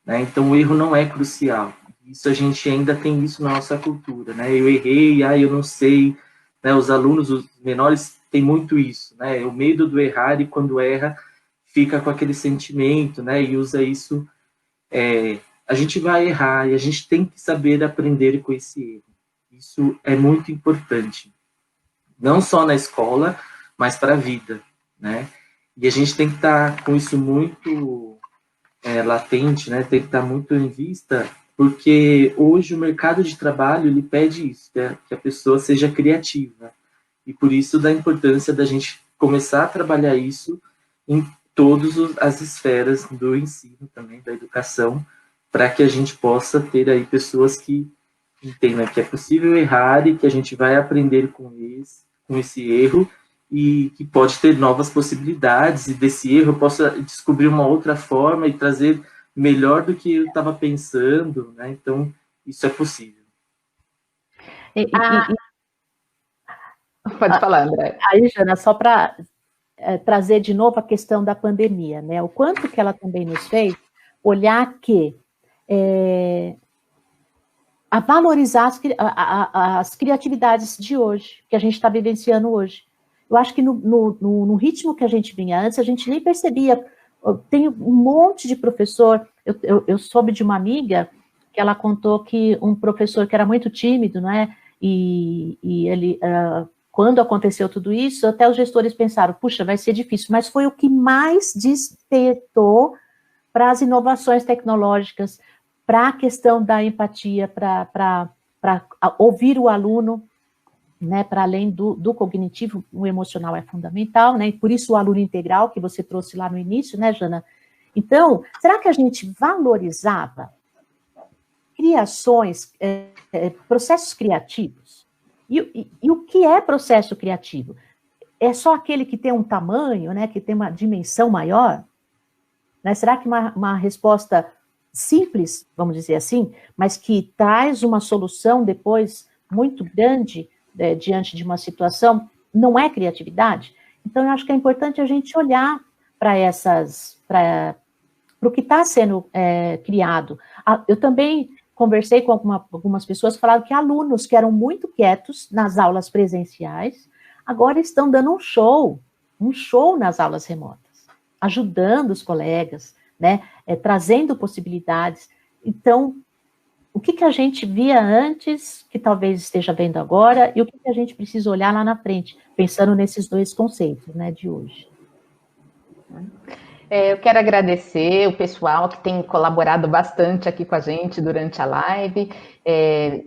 [SPEAKER 3] né? Então, o erro não é crucial. Isso a gente ainda tem isso na nossa cultura, né? Eu errei, eu não sei, né? Os alunos, os menores, têm muito isso, né? O medo do errar, e quando erra, fica com aquele sentimento, né? E usa isso. A gente vai errar e a gente tem que saber aprender com esse erro. Isso é muito importante, não só na escola, mas para a vida, né? E a gente tem que estar com isso muito latente, né? Tem que estar muito em vista porque hoje o mercado de trabalho lhe pede isso, que a pessoa seja criativa. E por isso da importância da gente começar a trabalhar isso em todas as esferas do ensino também, da educação, para que a gente possa ter aí pessoas que entendam que é possível errar e que a gente vai aprender com esse erro e que pode ter novas possibilidades, e desse erro eu possa descobrir uma outra forma e trazer melhor do que eu estava pensando, né? Então, isso é possível.
[SPEAKER 1] Pode falar, André.
[SPEAKER 2] Aí, Jana, só para trazer de novo a questão da pandemia, né? O quanto que ela também nos fez olhar que a valorizar as criatividades de hoje, que a gente está vivenciando hoje. Eu acho que no ritmo que a gente vinha antes, a gente nem percebia. Tem um monte de professor, eu soube de uma amiga que ela contou que um professor que era muito tímido, né, e ele, quando aconteceu tudo isso, até os gestores pensaram, puxa, vai ser difícil, mas foi o que mais despertou para as inovações tecnológicas, para a questão da empatia, para ouvir o aluno, né, para além do cognitivo, o emocional é fundamental, né, e por isso o aluno integral, que você trouxe lá no início, né, Jana? Então, será que a gente valorizava criações, processos criativos? E o que é processo criativo? É só aquele que tem um tamanho, né, que tem uma dimensão maior? Né? Será que uma resposta simples, vamos dizer assim, mas que traz uma solução depois muito grande, diante de uma situação, não é criatividade? Então, eu acho que é importante a gente olhar para o que está sendo criado. Eu também conversei com algumas pessoas que falaram que alunos que eram muito quietos nas aulas presenciais, agora estão dando um show nas aulas remotas, ajudando os colegas, né, trazendo possibilidades. Então, o que a gente via antes, que talvez esteja vendo agora, e o que a gente precisa olhar lá na frente, pensando nesses dois conceitos, né, de hoje.
[SPEAKER 1] Eu quero agradecer o pessoal que tem colaborado bastante aqui com a gente durante a live,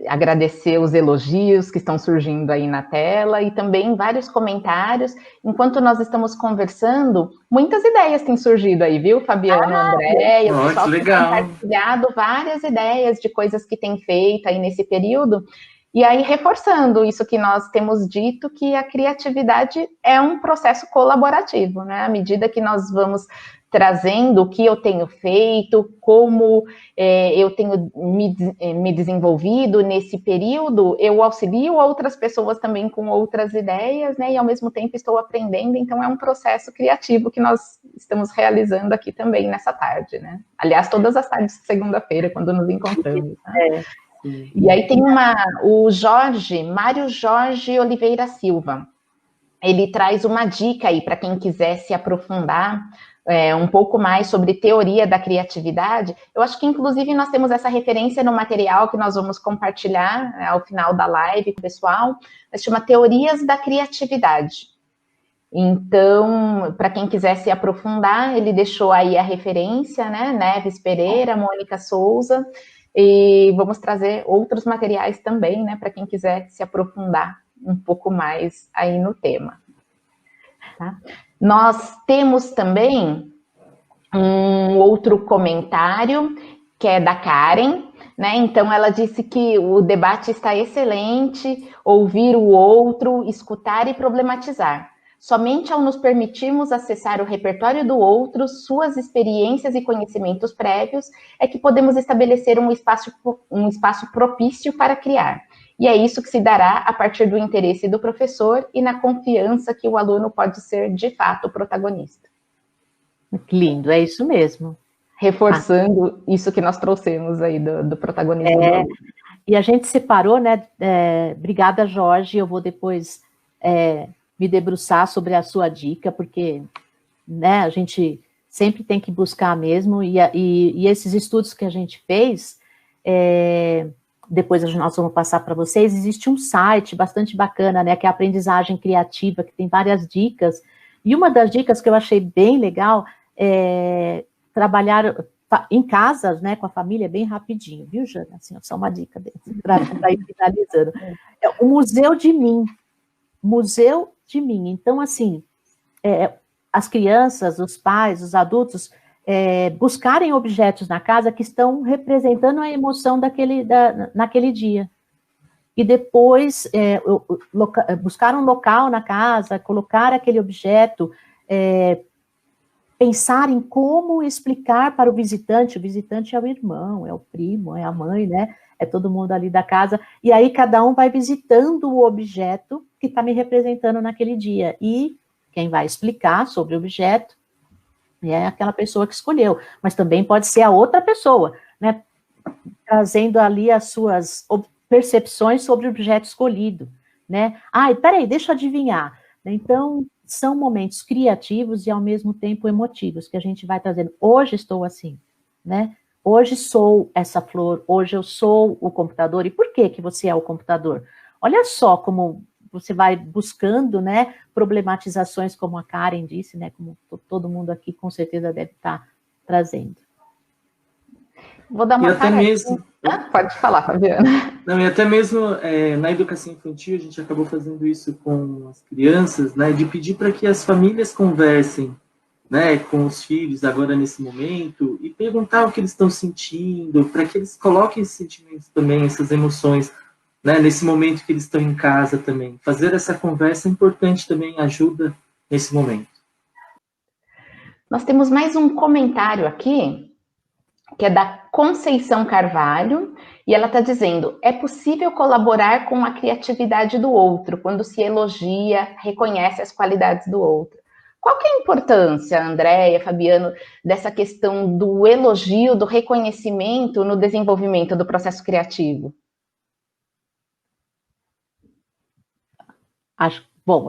[SPEAKER 1] agradecer os elogios que estão surgindo aí na tela e também vários comentários. Enquanto nós estamos conversando, muitas ideias têm surgido aí, viu, Fabiano, André? E o pessoal tem compartilhado várias ideias de coisas que tem feito aí nesse período. E aí, reforçando isso que nós temos dito, que a criatividade é um processo colaborativo, né? À medida que nós vamos trazendo o que eu tenho feito, como eu tenho me desenvolvido nesse período, eu auxilio outras pessoas também com outras ideias, né? E ao mesmo tempo estou aprendendo, então é um processo criativo que nós estamos realizando aqui também nessa tarde, né? Aliás, todas as tardes de segunda-feira, quando nos encontramos, né? E aí tem o Mário Jorge Oliveira Silva. Ele traz uma dica aí para quem quiser se aprofundar um pouco mais sobre teoria da criatividade. Eu acho que, inclusive, nós temos essa referência no material que nós vamos compartilhar ao final da live com o pessoal. Se chama Teorias da Criatividade. Então, para quem quiser se aprofundar, ele deixou aí a referência, né? Neves Pereira, Mônica Souza. E vamos trazer outros materiais também, né, para quem quiser se aprofundar um pouco mais aí no tema. Tá? Nós temos também um outro comentário, que é da Karen, né? Então ela disse que o debate está excelente, ouvir o outro, escutar e problematizar. Somente ao nos permitirmos acessar o repertório do outro, suas experiências e conhecimentos prévios, é que podemos estabelecer um espaço propício para criar. E é isso que se dará a partir do interesse do professor e na confiança que o aluno pode ser, de fato, o protagonista.
[SPEAKER 2] Lindo, é isso mesmo.
[SPEAKER 1] Reforçando isso que nós trouxemos aí do protagonismo do aluno.
[SPEAKER 2] E a gente separou, né? Obrigada, Jorge, eu vou depois... me debruçar sobre a sua dica, porque, né, a gente sempre tem que buscar mesmo, e esses estudos que a gente fez, depois nós vamos passar para vocês, existe um site bastante bacana, né, que é a Aprendizagem Criativa, que tem várias dicas, e uma das dicas que eu achei bem legal é em casa, né, com a família, bem rapidinho, viu, Jana? Assim, só uma dica para ir finalizando. É o Museu de Mim. Museu de Mim. Então, assim, as crianças, os pais, os adultos, buscarem objetos na casa que estão representando a emoção naquele dia. E depois buscar um local na casa, colocar aquele objeto, pensar em como explicar para o visitante é o irmão, é o primo, é a mãe, né? É todo mundo ali da casa, e aí cada um vai visitando o objeto que está me representando naquele dia, e quem vai explicar sobre o objeto é aquela pessoa que escolheu, mas também pode ser a outra pessoa, né? Trazendo ali as suas percepções sobre o objeto escolhido, né? Peraí, deixa eu adivinhar. Então, são momentos criativos e, ao mesmo tempo, emotivos, que a gente vai trazendo. Hoje estou assim, né? Hoje sou essa flor, hoje eu sou o computador. E por que você é o computador? Olha só como você vai buscando, né, problematizações, como a Karen disse, né, como todo mundo aqui com certeza deve estar trazendo.
[SPEAKER 1] Vou dar uma
[SPEAKER 3] paradinha. Mesmo...
[SPEAKER 1] Pode falar, Fabiana.
[SPEAKER 3] Não, e até mesmo na educação infantil, a gente acabou fazendo isso com as crianças, né, de pedir para que as famílias conversem, né, com os filhos agora nesse momento e perguntar o que eles estão sentindo, para que eles coloquem esses sentimentos também, essas emoções, né, nesse momento que eles estão em casa também. Fazer essa conversa é importante também, ajuda nesse momento.
[SPEAKER 1] Nós temos mais um comentário aqui, que é da Conceição Carvalho, e ela está dizendo: é possível colaborar com a criatividade do outro, quando se elogia, reconhece as qualidades do outro. Qual que é a importância, Andréia, Fabiano, dessa questão do elogio, do reconhecimento no desenvolvimento do processo criativo?
[SPEAKER 2] Bom,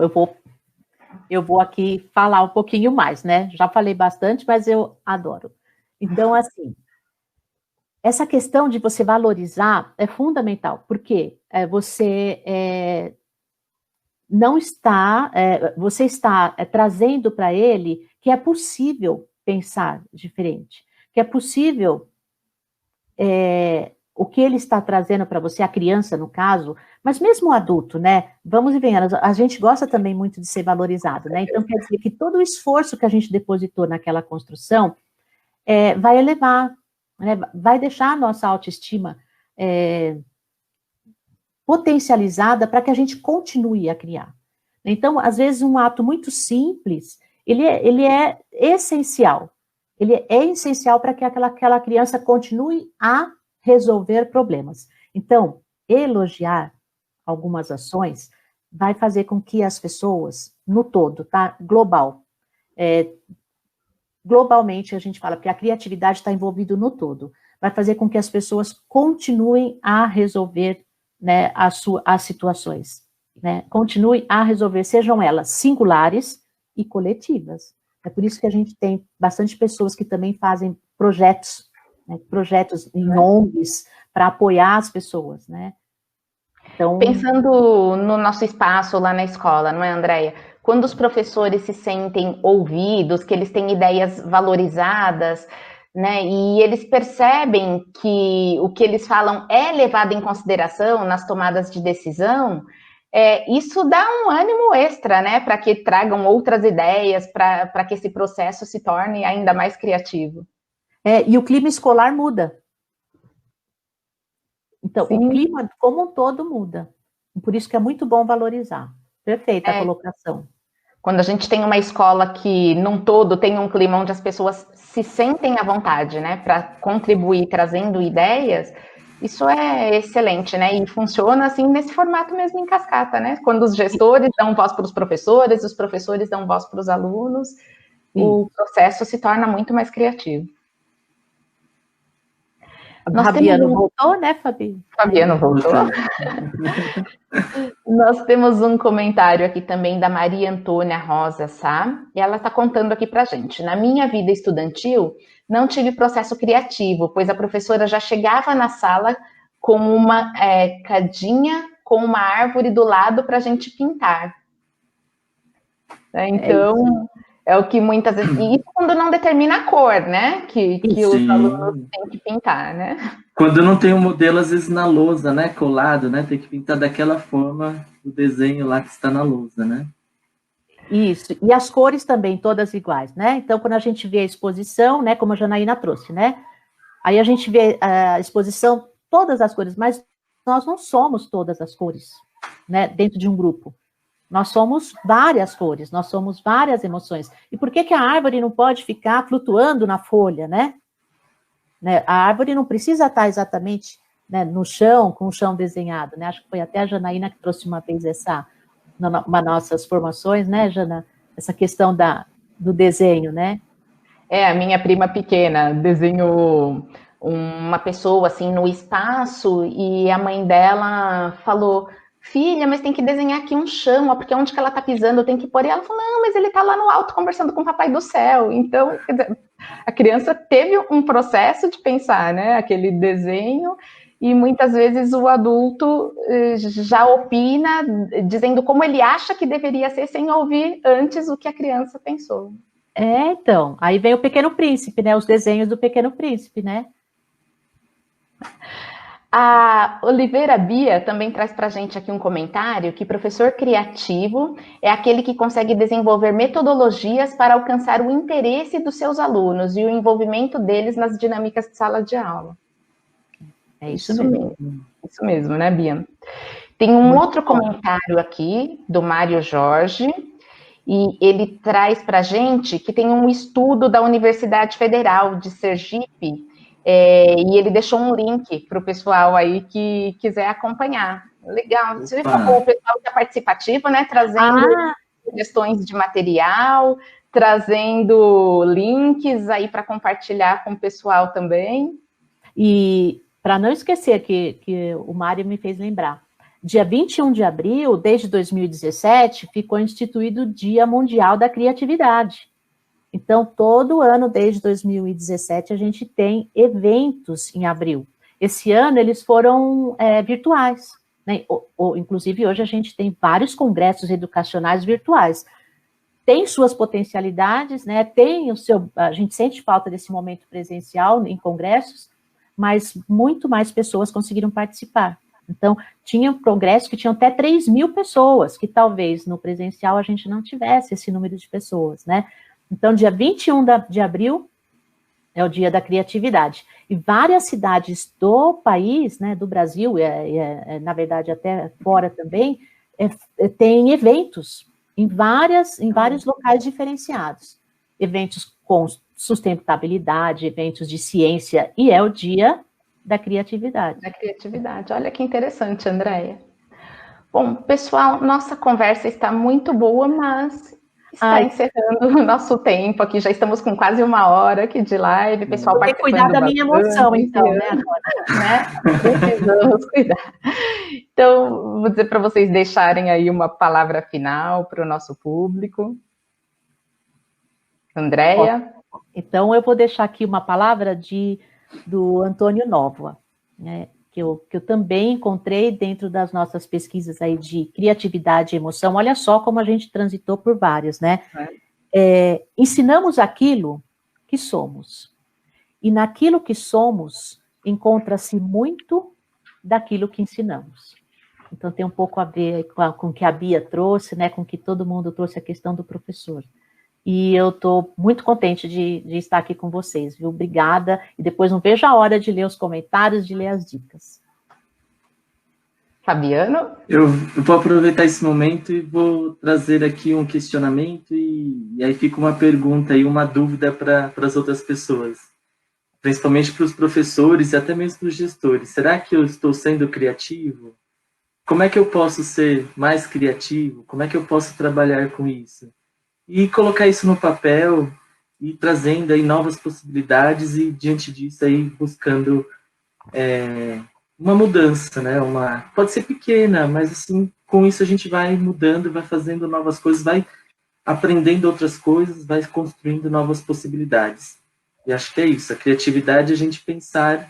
[SPEAKER 2] eu vou aqui falar um pouquinho mais, né? Já falei bastante, mas eu adoro. Então, assim, essa questão de você valorizar é fundamental, porque você não está, você está trazendo para ele que é possível pensar diferente, que é possível o que ele está trazendo para você, a criança no caso, mas mesmo o adulto, né? Vamos e venhamos, a gente gosta também muito de ser valorizado, né? Então quer dizer que todo o esforço que a gente depositou naquela construção vai elevar, né? Vai deixar a nossa autoestima potencializada para que a gente continue a criar. Então, às vezes, um ato muito simples, ele é essencial. Ele é essencial para que aquela criança continue a resolver problemas. Então, elogiar algumas ações vai fazer com que as pessoas, no todo, tá? Globalmente, a gente fala que a criatividade está envolvida no todo. Vai fazer com que as pessoas continuem a resolver, né, as situações, né? Continue a resolver, sejam elas singulares e coletivas. É por isso que a gente tem bastante pessoas que também fazem projetos, né, projetos em ONGs para apoiar as pessoas, né? Então,
[SPEAKER 1] pensando no nosso espaço lá na escola, não é, Andréia? Quando os professores se sentem ouvidos, que eles têm ideias valorizadas, né, e eles percebem que o que eles falam é levado em consideração nas tomadas de decisão, isso dá um ânimo extra, né, para que tragam outras ideias, para que esse processo se torne ainda mais criativo.
[SPEAKER 2] E o clima escolar muda. Então, sim, o clima como um todo muda. Por isso que é muito bom valorizar. Perfeita a colocação.
[SPEAKER 1] Quando a gente tem uma escola que, num todo, tem um clima onde as pessoas se sentem à vontade, né, para contribuir trazendo ideias, isso é excelente, né, e funciona assim nesse formato mesmo em cascata, né, quando os gestores dão voz para os professores dão voz para os alunos, o processo se torna muito mais criativo.
[SPEAKER 2] Fabiano voltou, né, Fabi?
[SPEAKER 1] Fabiano voltou. Nós temos um comentário aqui também da Maria Antônia Rosa Sá, e ela está contando aqui para a gente. Na minha vida estudantil, não tive processo criativo, pois a professora já chegava na sala com uma cadinha com uma árvore do lado para a gente pintar. Então, É o que muitas vezes... E isso quando não determina a cor, né? Que os alunos têm que pintar, né?
[SPEAKER 3] Quando não tem um modelo, às vezes, na lousa, né? Colado, né? Tem que pintar daquela forma o desenho lá que está na lousa, né?
[SPEAKER 2] Isso, e as cores também, todas iguais, né? Então, quando a gente vê a exposição, né, como a Janaína trouxe, né? Aí a gente vê a exposição, todas as cores, mas nós não somos todas as cores, né, dentro de um grupo. Nós somos várias cores, nós somos várias emoções. E por que a árvore não pode ficar flutuando na folha, né? A árvore não precisa estar exatamente, né, no chão, com o chão desenhado, né? Acho que foi até a Janaína que trouxe uma vez nas nossas formações, né, Jana? Essa questão do desenho, né?
[SPEAKER 1] A minha prima pequena desenhou uma pessoa assim no espaço e a mãe dela falou: filha, mas tem que desenhar aqui um chão, porque onde que ela tá pisando tem que pôr. E ela falou: não, mas ele tá lá no alto conversando com o papai do céu. Então, quer dizer, a criança teve um processo de pensar, né, aquele desenho, e muitas vezes o adulto já opina dizendo como ele acha que deveria ser, sem ouvir antes o que a criança pensou.
[SPEAKER 2] Então, aí vem o Pequeno Príncipe, né? Os desenhos do Pequeno Príncipe, né?
[SPEAKER 1] A Oliveira Bia também traz para a gente aqui um comentário que professor criativo é aquele que consegue desenvolver metodologias para alcançar o interesse dos seus alunos e o envolvimento deles nas dinâmicas de sala de aula.
[SPEAKER 2] É isso mesmo.
[SPEAKER 1] Isso mesmo, né, Bia? Tem um outro comentário aqui, do Mário Jorge, e ele traz para a gente que tem um estudo da Universidade Federal de Sergipe, e ele deixou um link para o pessoal aí que quiser acompanhar. Legal. Você vê como o pessoal está participativo, né? Trazendo sugestões de material, trazendo links aí para compartilhar com o pessoal também.
[SPEAKER 2] E para não esquecer que o Mário me fez lembrar, dia 21 de abril, desde 2017, ficou instituído o Dia Mundial da Criatividade. Então, todo ano, desde 2017, a gente tem eventos em abril. Esse ano, eles foram virtuais, né? Inclusive, hoje a gente tem vários congressos educacionais virtuais. Tem suas potencialidades, né? A gente sente falta desse momento presencial em congressos, mas muito mais pessoas conseguiram participar. Então, tinha congressos que tinham até 3.000 pessoas, que talvez no presencial a gente não tivesse esse número de pessoas, né? Então, dia 21 de abril é o Dia da Criatividade. E várias cidades do país, né, do Brasil, na verdade até fora também, tem eventos em vários locais diferenciados. Eventos com sustentabilidade, eventos de ciência, e é o Dia da Criatividade.
[SPEAKER 1] Da criatividade. Olha que interessante, Andréia. Bom, pessoal, nossa conversa está muito boa, mas está encerrando o nosso tempo aqui. Já estamos com quase 1 hora aqui de live. Pessoal,
[SPEAKER 2] tem que cuidar da minha emoção, então, né?
[SPEAKER 1] Precisamos cuidar. Então, vou dizer para vocês deixarem aí uma palavra final para o nosso público. Andréia?
[SPEAKER 2] Então, eu vou deixar aqui uma palavra do Antônio Novoa, né? Que eu também encontrei dentro das nossas pesquisas aí de criatividade e emoção. Olha só como a gente transitou por várias, né? Ensinamos aquilo que somos. E naquilo que somos, encontra-se muito daquilo que ensinamos. Então, tem um pouco a ver com o que a Bia trouxe, né? Com o que todo mundo trouxe a questão do professor. E eu estou muito contente de estar aqui com vocês, viu? Obrigada. E depois não vejo a hora de ler os comentários, de ler as dicas.
[SPEAKER 1] Fabiano?
[SPEAKER 3] Eu vou aproveitar esse momento e vou trazer aqui um questionamento e aí fica uma pergunta e uma dúvida para as outras pessoas, principalmente para os professores e até mesmo para os gestores. Será que eu estou sendo criativo? Como é que eu posso ser mais criativo? Como é que eu posso trabalhar com isso? E colocar isso no papel e trazendo aí novas possibilidades e, diante disso, aí buscando uma mudança, né? Pode ser pequena, mas, assim, com isso a gente vai mudando, vai fazendo novas coisas, vai aprendendo outras coisas, vai construindo novas possibilidades. E acho que é isso, a criatividade é a gente pensar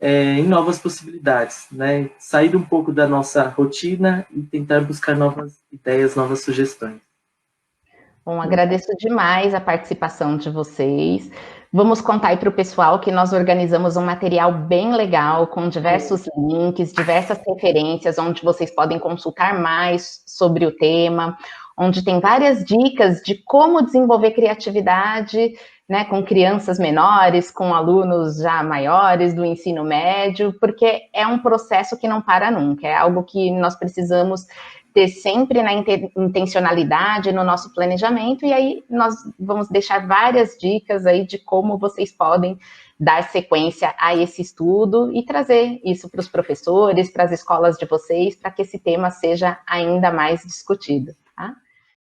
[SPEAKER 3] em novas possibilidades, né? Sair um pouco da nossa rotina e tentar buscar novas ideias, novas sugestões.
[SPEAKER 1] Bom, agradeço demais a participação de vocês. Vamos contar aí para o pessoal que nós organizamos um material bem legal, com diversos links, diversas referências, onde vocês podem consultar mais sobre o tema, onde tem várias dicas de como desenvolver criatividade, né, com crianças menores, com alunos já maiores do ensino médio, porque é um processo que não para nunca, é algo que nós precisamos ter sempre na intencionalidade no nosso planejamento, e aí nós vamos deixar várias dicas aí de como vocês podem dar sequência a esse estudo e trazer isso para os professores, para as escolas de vocês, para que esse tema seja ainda mais discutido.